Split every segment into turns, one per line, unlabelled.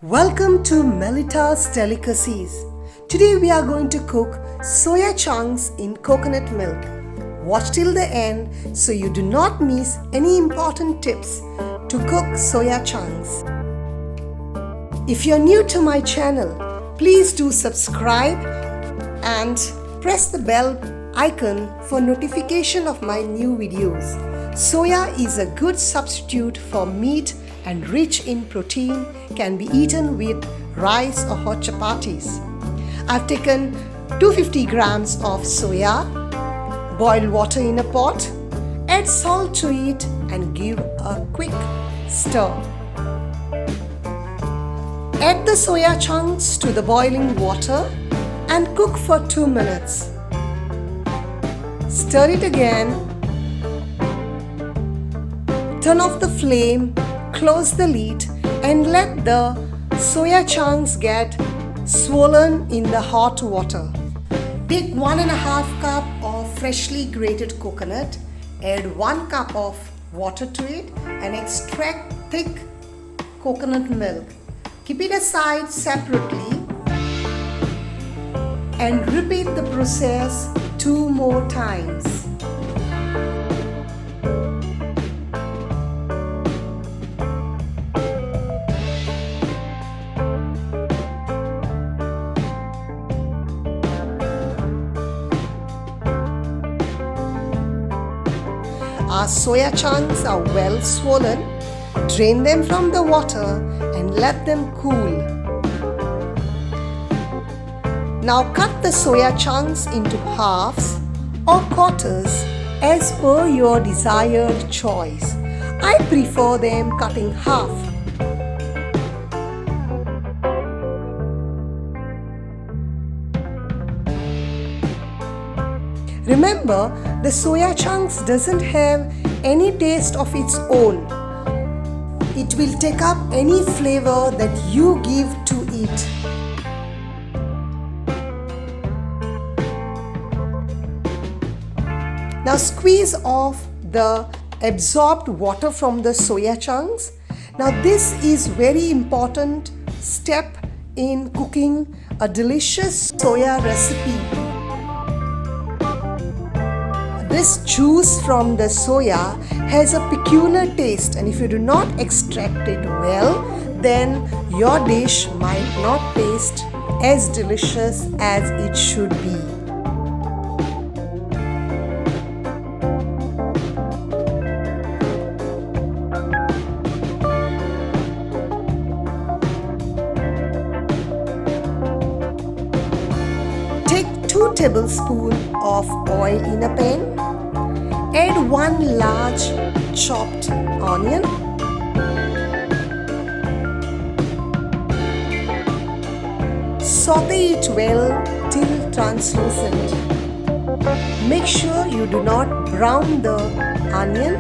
Welcome to Melita's Delicacies. Today we are going to cook soya chunks in coconut milk. Watch till the end so you do not miss any important tips to cook soya chunks. If you are new to my channel, please do subscribe and press the bell icon for notification of my new videos. Soya is a good substitute for meat and rich in protein, can be eaten with rice or hot chapatis. I've taken 250 grams of soya, boil water in a pot, add salt to it and give a quick stir. Add the soya chunks to the boiling water and cook for 2 minutes. Stir it again. Turn off the flame, close the lid and let the soya chunks get swollen in the hot water. Take 1.5 cup of freshly grated coconut, add 1 cup of water to it and extract thick coconut milk. Keep it aside separately and repeat the process 2 more times. Our soya chunks are well swollen. Drain them from the water and let them cool. Now cut the soya chunks into halves or quarters as per your desired choice. I prefer them cutting half. Remember, the soya chunks doesn't have any taste of its own. It will take up any flavor that you give to it. Now squeeze off the absorbed water from the soya chunks. Now this is very important step in cooking a delicious soya recipe. This juice from the soya has a peculiar taste, and if you do not extract it well, then your dish might not taste as delicious as it should be. Take 2 tablespoons of oil in a pan. Add 1 large chopped onion. Saute it well till translucent. Make sure you do not brown the onion.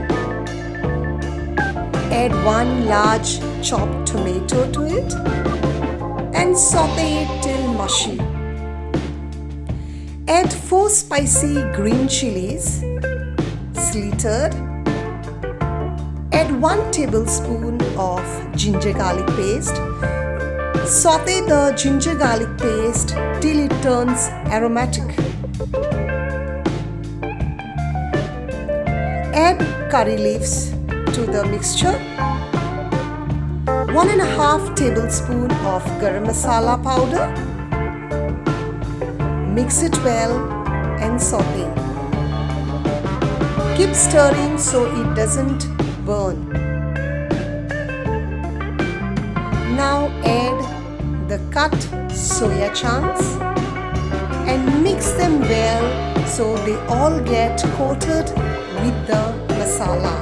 Add 1 large chopped tomato to it and saute it till mushy. Add 4 spicy green chilies, slittered. Add 1 tablespoon of ginger garlic paste. Saute the ginger garlic paste till it turns aromatic. Add curry leaves to the mixture. 1.5 tablespoon of Garam masala powder. Mix it well and saute. Keep stirring so it doesn't burn. Now add the cut soya chunks and mix them well so they all get coated with the masala.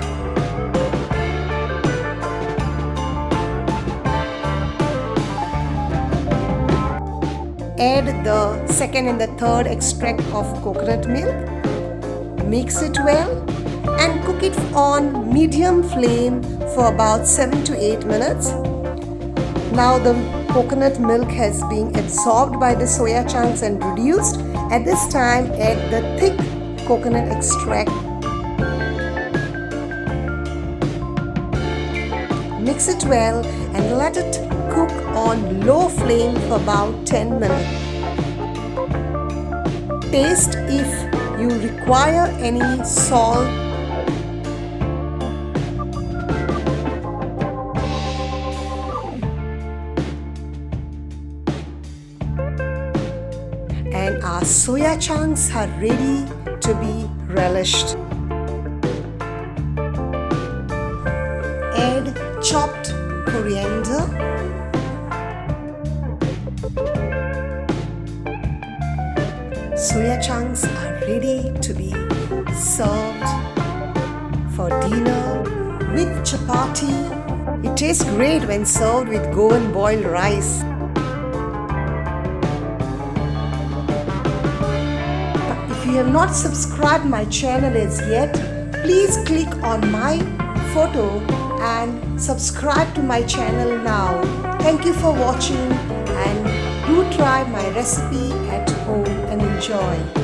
Add the second and the third extract of coconut milk. Mix it well and cook it on medium flame for about 7 to 8 minutes. Now the coconut milk has been absorbed by the soya chunks and reduced. At this time, add the thick coconut extract. Mix it well and let it cook on on low flame for about 10 minutes. Taste if you require any salt. And our soya chunks are ready to be relished. Add chopped coriander, soya chunks are ready to be served for dinner with chapati. It tastes great when served with Goan boiled rice. If you have not subscribed my channel as yet, please click on my photo and subscribe to my channel now. Thank you for watching, and do try my recipe at home and enjoy.